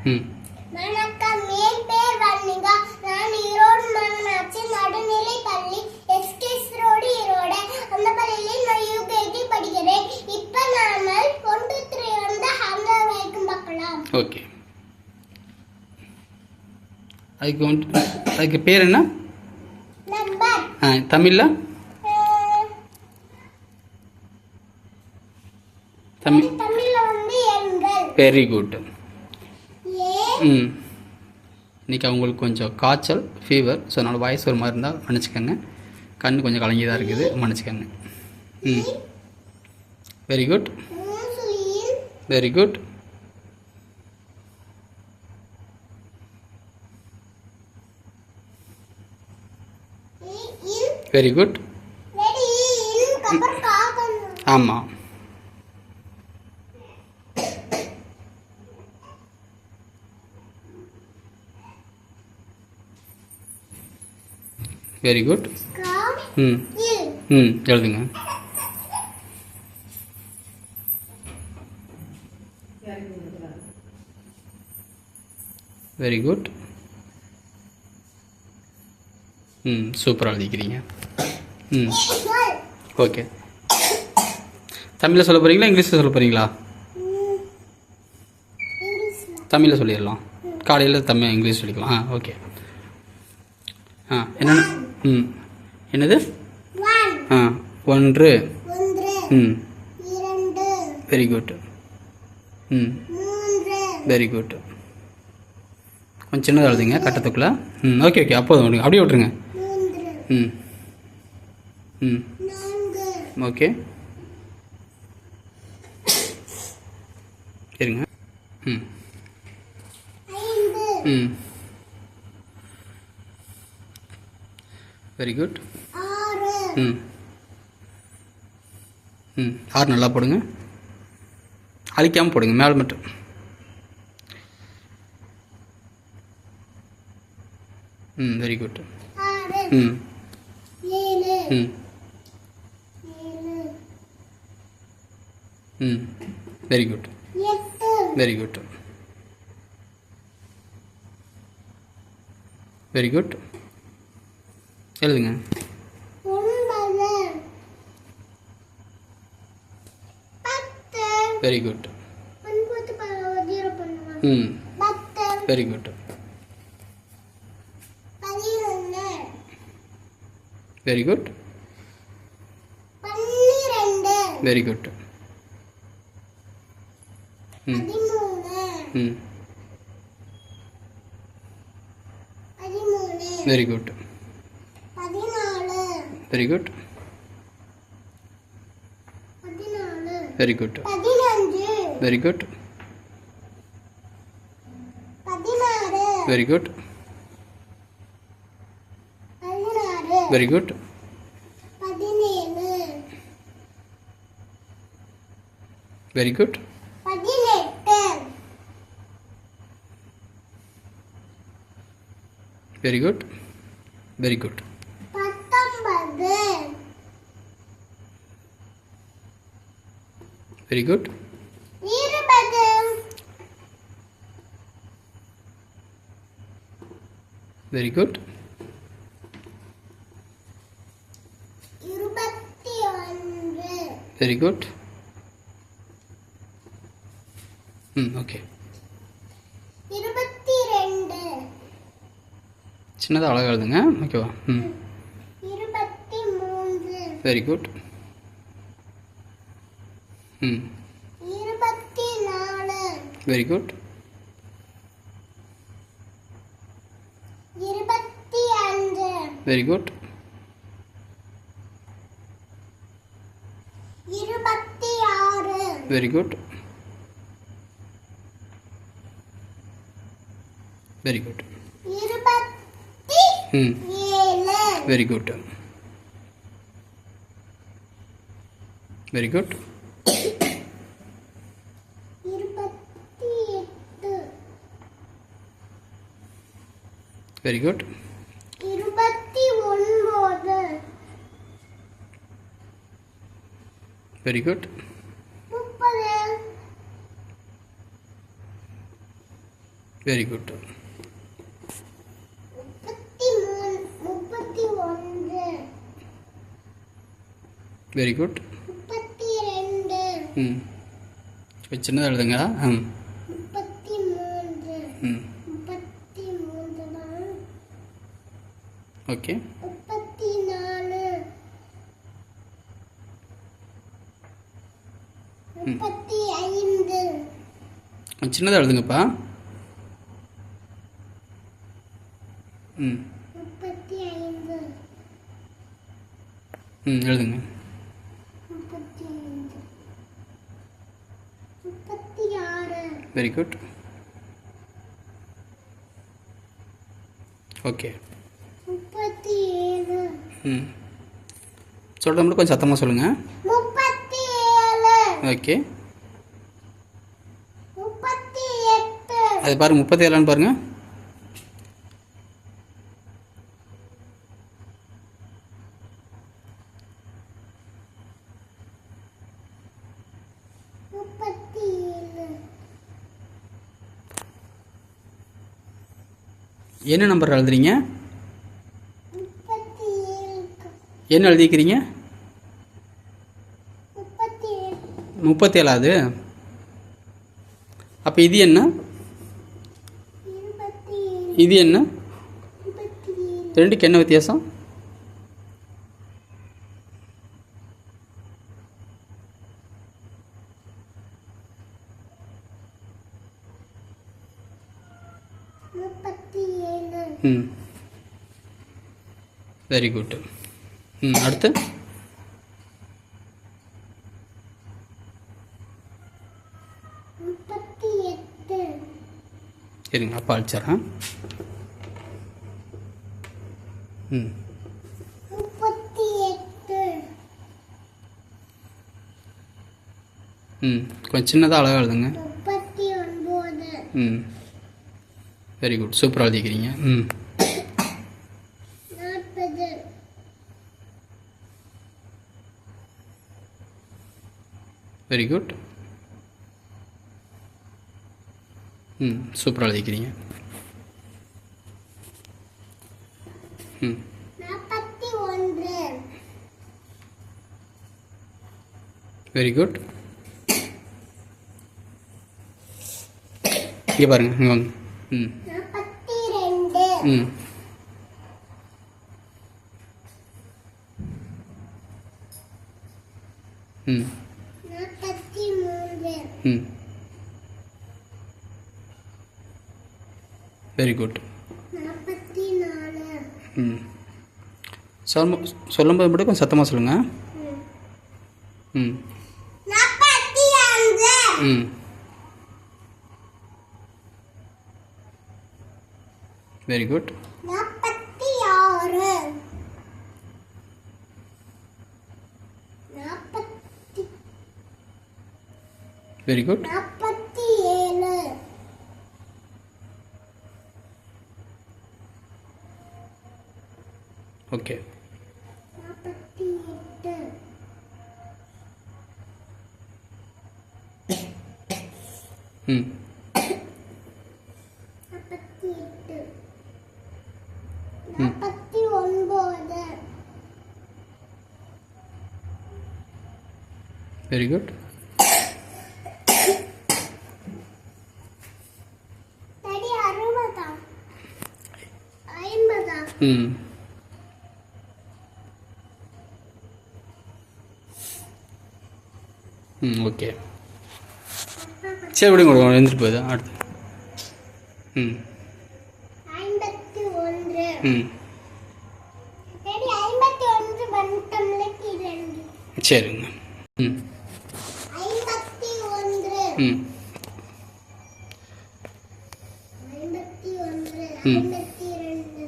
ம். வணக்கம், என் பேர் வர்ணிகா. நான் ஈரோடு மாநகராட்சி நடுநிலைப் பள்ளி எஸ்கேஸ் ரோடு ஈரோடு அந்த பள்ளியில் நான் யூகேஜி படிக்கிறேன். இப்போ நாம 1 to 3 வந்து ஹேண்ட்ல வரைக்கும் பார்க்கலாம். ஓகே. அதுக்கு பேர் என்ன? நம்பர். தமிழில் தமிழ்ல வந்து எண்கள். Very good. ஏ. இன்றைக்கி அவங்களுக்கு கொஞ்சம் காய்ச்சல், ஃபீவர். ஸோ அதனால் வாய்ஸ் ஒரு மாதிரி இருந்தால் மன்னிச்சிக்கோங்க. கண் கொஞ்சம் கலங்கியதாக இருக்குது, மன்னிச்சிக்கோங்க. Very good, very good, very good. ஆமாம். Very good. எழுதுங்க. Very good. சூப்பராக எழுதிக்கிறீங்க. ஓகே. தமிழில் சொல்ல போகிறீங்களா, இங்கிலீஷில் சொல்ல போகிறீங்களா? தமிழில் சொல்லிடலாம். காலையில் தமிழ் இங்கிலீஷ் சொல்லிக்கலாம். ஓகே. என்னென்ன? என்னது? 1. Very good. Very good. கொஞ்சம் சின்னதாக எழுதுங்க கட்டத்துக்குள்ளே. Okay okay. அப்போதும் விடுங்க, அப்படியே விட்டுருங்க. ஓகே. சரிங்க. Very good. 6 நல்லா போடுங்க, அழிக்காமல் போடுங்க, மேலே மட்டும். Very good. Very good. Very good. Very good. எழுதுங்க. Very good. Very good. Very good. Very good. Very good. Very good. Very good. Very good. Very good. Very good. Very good. Very good. Very good. Very good. Very good. Very good. Okay. சின்னதாக அழகாக எழுதுங்க. ஓகேவா? Very good. Very good. Very good. Very good. Very good. Very good. Very good. Very good. 29. Very good. 30. Very good. 31. Very good. 32. ம் சின்னதாக எழுதுங்க. 33. ம் 33 தான். Okay. 34. 35. சின்னதாக எழுதுங்கப்பா. ம் 35. ம் எழுதுங்க. 35. 36. Very good. ஓகே. 37. ம் சொல்கிற மட்டும் கொஞ்சம் சத்தமாக சொல்லுங்கள். 37. ஓகே. 38. அது பாருங்கள் 37 பாருங்கள். 37. என்ன நம்பர் எழுதுறீங்க? 37. என்ன எழுதிக்கிறீங்க? 37. 37. அப்போ இது என்ன? 27. இது என்ன? 27. ரெண்டுக்கு என்ன வித்தியாசம்? ம் வெரி குட். ம் அடுத்து? சரிங்க, அப்பா அழிச்சிட்றேன். ம் 38. ம் கொஞ்சம் சின்னதாக அழகாக எழுதுங்க. 39. ம் வெரி குட், சூப்பராக எழுதிக்கிறீங்க. ம் 40. Very good. ம் சூப்பராக எழுதிக்கிறீங்க. ம் 41. Very good. இங்கே பாருங்கள், இங்கே வாங்க. ம் 42. ம் ம் 43. ம் வெரி குட். 44. ம் சொல்லும்போது மட்டும் கொஞ்சம் சத்தமாக சொல்லுங்கள். ம் 45. ம் very good. 46. 40. Very good. 47. Okay. 48. ம் 48. ம் 49. Very good. தடி 60. 50. ம் ம் ஓகே. சரி விடுங்க விடுங்க, எழுந்துட்டு போகுது. அடுத்து? ம் 51. ம் தடி 51 பண்ணிட்டோம்ல கீழே. சரிங்க. ம் 51. ம் 51. ம் 52.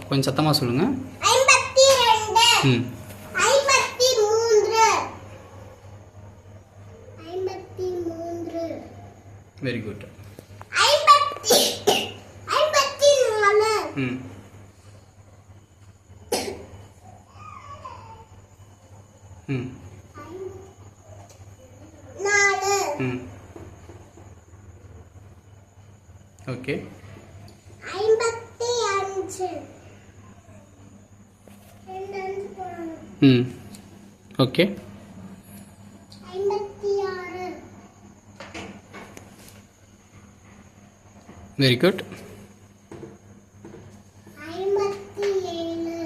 கொஞ்சம் சத்தமாக சொல்லுங்கள். 52. ம் 53. 53. Very good. 54. ம் 4 4. ம் ஓகே. 55. 2 அஞ்சு போடணும். ம். ஓகே. 56. Very good. 57.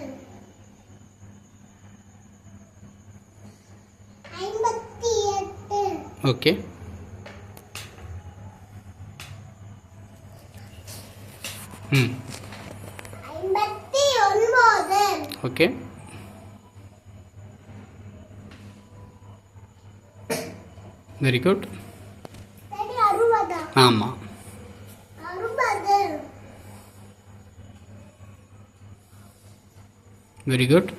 58. ஓகே. ம். 59. ஓகே. Very good. சரி 60. ஆமாம். 60. Very good.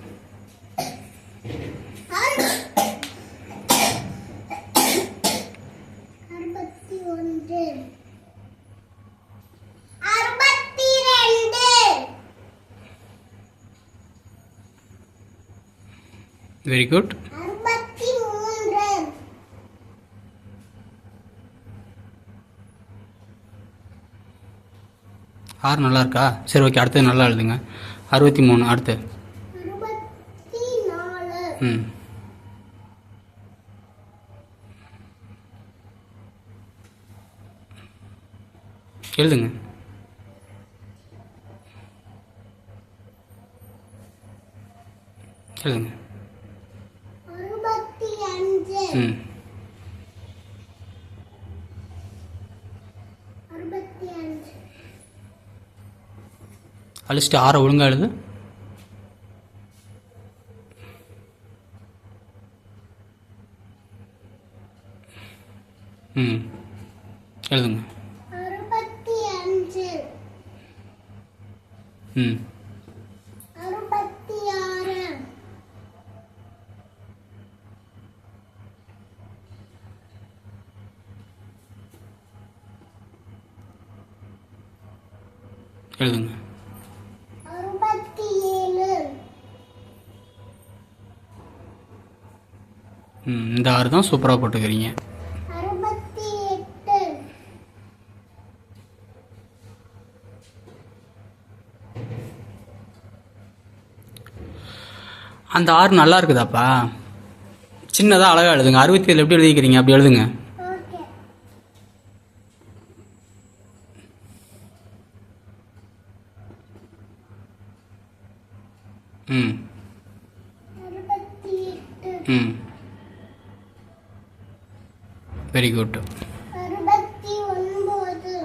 61. 62. Very good. 63. ஆறு நல்லா இருக்கா? சரி ஓகே, அடுத்தது நல்லா எழுதுங்க. 63. அடுத்து 64. ம். எழுதுங்க. எழுதுங்க. 65. ம். 65. அழிச்சிட்டு 6 ஒழுங்கா எழுது. ம். எழுதுங்க. 65. ம். 66. எழுதுங்க. 67. ம். இந்த 6 தான் சூப்பராக போட்டுக்கிறீங்க. 68. அந்த 6 நல்லா இருக்குதாப்பா? சின்னதாக அழகாக எழுதுங்க. 67 எப்படி எழுதிக்கிறீங்க? அப்படி எழுதுங்க. ஓகே. ம். 68. ம். Very good. 69.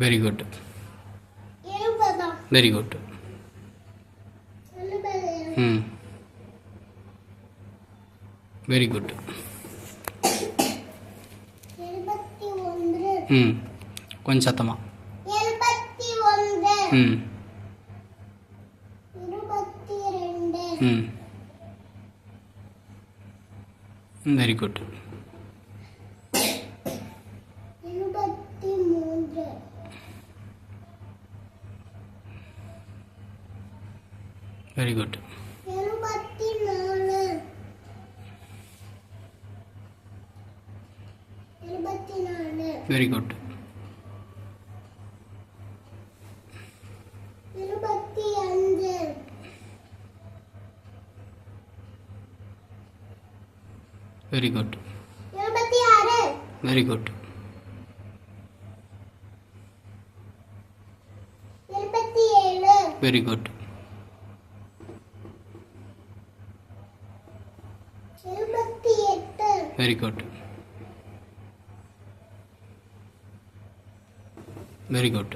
Very good. 70. Very good. 70. ம். Very good. 71. ம். கொஞ்சம் சத்தமாக. 71. ம். 22. ம். Very good. 83. Very good. 74. 74. Very good. 75. Very good. 76. Very good. 77. Very good. 78. Very good. Very good.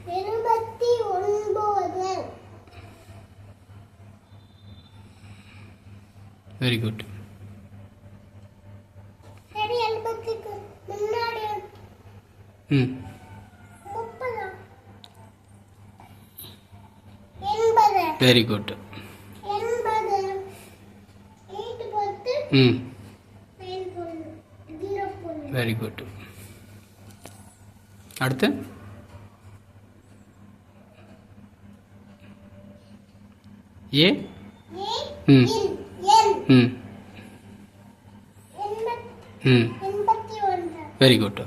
79. Very good. சரி 80க்கு முன்னாடி ம். 30. 80. Very good. 80. 8 போட்டு ம். 9 போடணும். 0 போடணும். Very good. அடுத்து ஏ. ஏ ம். என் ம். ம் 81 very good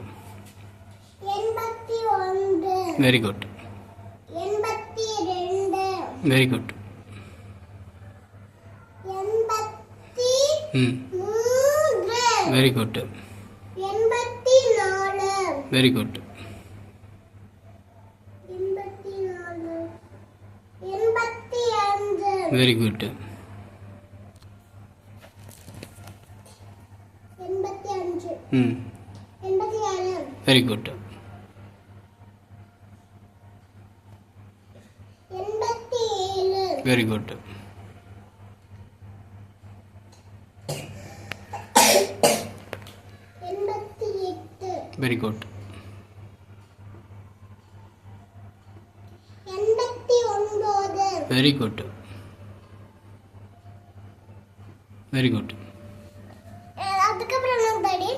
81 very good 82 very good 83 ம் very good 84 very good 84 85 very good 85 ம் 86 very good 87 very good 88 very good 89 very good very good அதுக்கப்புறம் என்ன படி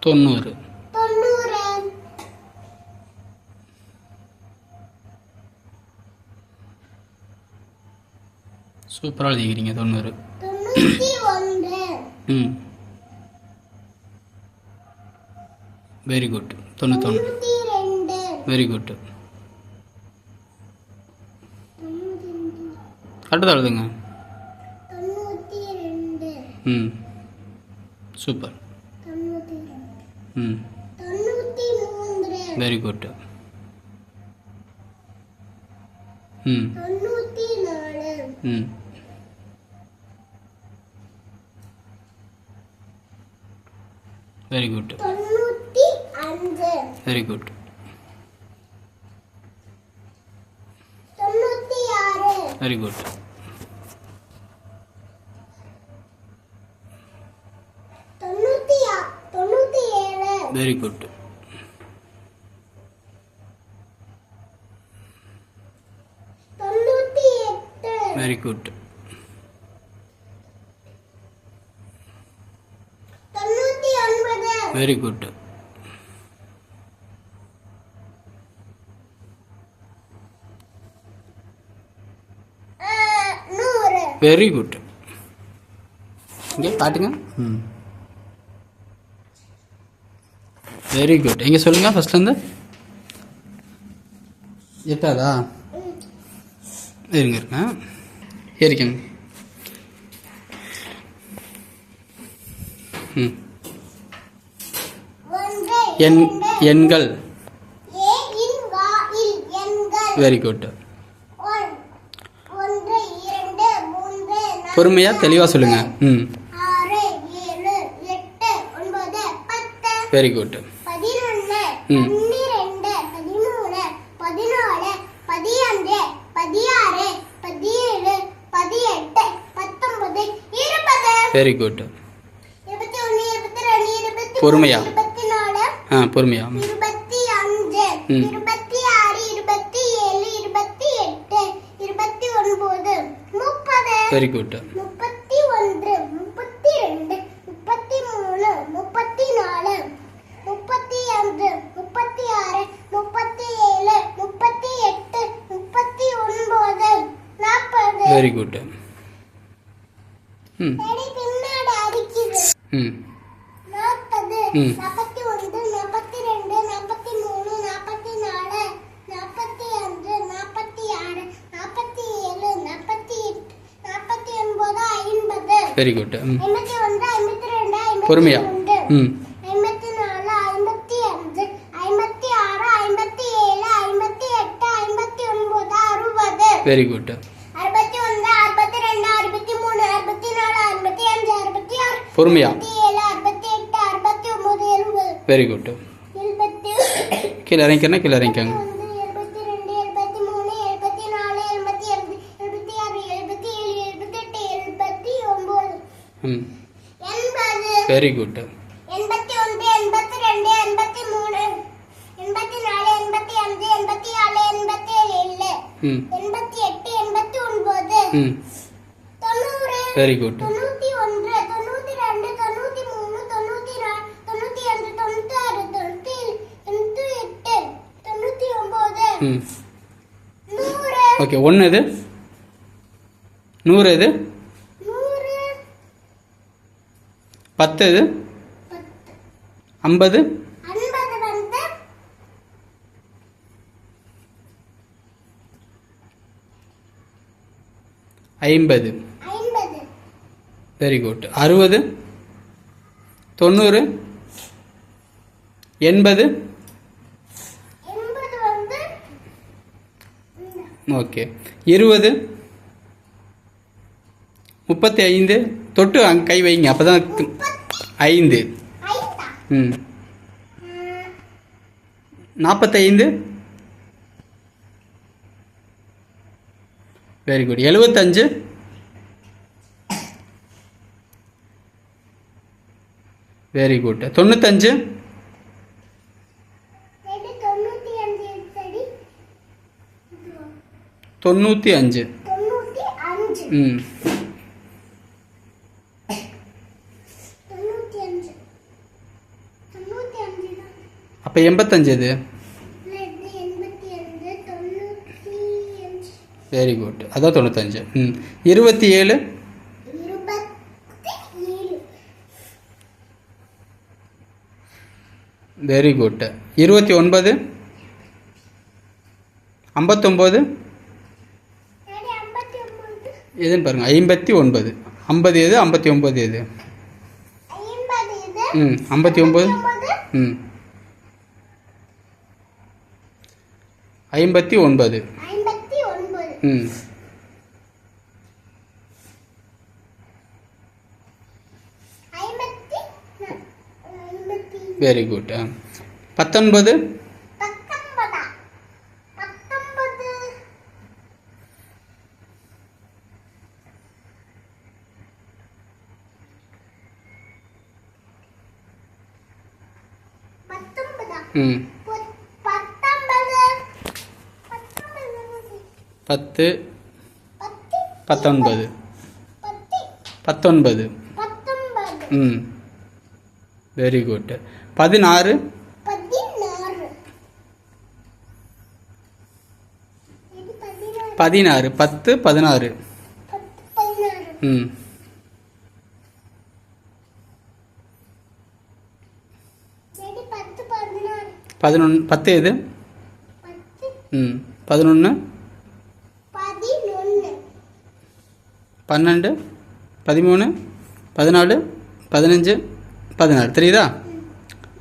90 90 சூப்பராக எழுதிக்கிறீங்க 90 91 ம் வெரி குட் 91 92 வெரி குட் அடுத்து எழுதுங்க 92 ம் சூப்பர் 92 ம் 93 வெரி குட் ம் 94 ம் very good 95 very good 96 very good 97 very good 98 very good 99 very good 100 very good இங்கே காட்டுங்க ம் வெரி குட் எங்கே சொல்லுங்கள் ஃபஸ்ட்லேருந்து எட்டாதா இருங்க இருங்க ஏறிக்கங்க ம் எண் எண்கள் வெரி குட் பொறுமையாக தெளிவாக சொல்லுங்கள் ம் வெரி குட் ம் வெரி குட் பொறுமையா பொறுமையா ம் 30 வெரி குட் 31 32 33 34 35 36 37 38 39 40 வெரி குட் ம் பின்னாடி அடிக்குது ம் 40 ம் 41 42 43 44 45 46 47 48 49 50 வெரி குட் ம் 51 52 பொறுமையா ம் 54 55 56 57 58 59 60 வெரி குட் 61 62 63 64 65 66 பொறுமையா 67 68 69 70 வெரி குட் 70 கீழே இறங்கிக்கன்னா கீழே இறங்கிக்கங்க 72 73 74 75 76 77 78 79 ம் 80 வெரி குட் 81 82 83 84 85 86 87 ம் 88 89 ம் 90 வெரி குட் 91 92 93 94 95 96 97 98 99 ம் 100 ஓகே ஒன்று எது 100 எது 100 10 எது 10 50 50 வந்து 50. 50 வெரி குட். 60 90 80. 80 வந்து ஓகே. 20 35 தொட்டு அங்கே கை வைங்க அப்போ தான் 5. ஐந்தா ம் 45. Very good. 75. Very good. 95. சரி 95 சரி 95. 95 ம் 95 95 தான் அப்போ 85 இது. இல்ல இது 85 95 வெரி குட். அதான் 95. ம் 27. 27 வெரி குட். 29. 59. சரி 59 எதுன்னு பாருங்க. 59. 50 எது 59 எது? 50 இது ம் 59. 59 ம் 59. 59 ம் 50 வெரி குட். 19. 19 ம் 10 19. 19. ம் வெரி குட். 16. 16. 10 16. ம் 11. 10 எது? ம் 11. 12 13 14 15 16 தெரியுதா?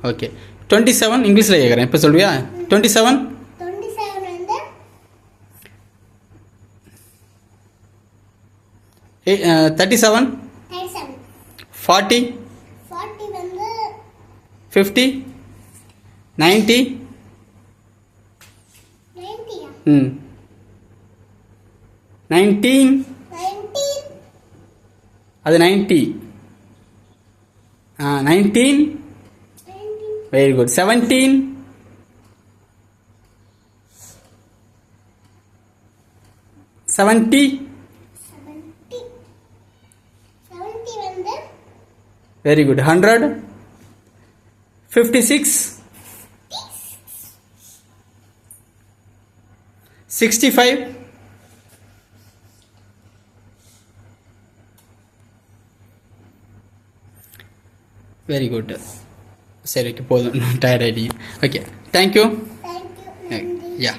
ஓகே. 27 இங்கிலீஷில் கேட்குறேன். இப்போ சொல்வியா? 27. 37. 40 50 90. ம் 19. அது 90. 19. Very good. 17. 70. Very good. 100. 56. 65. Very good. சரி ஓகே போதும். டயர்ட் ஆகிட்டீங்க. Okay thank you. யா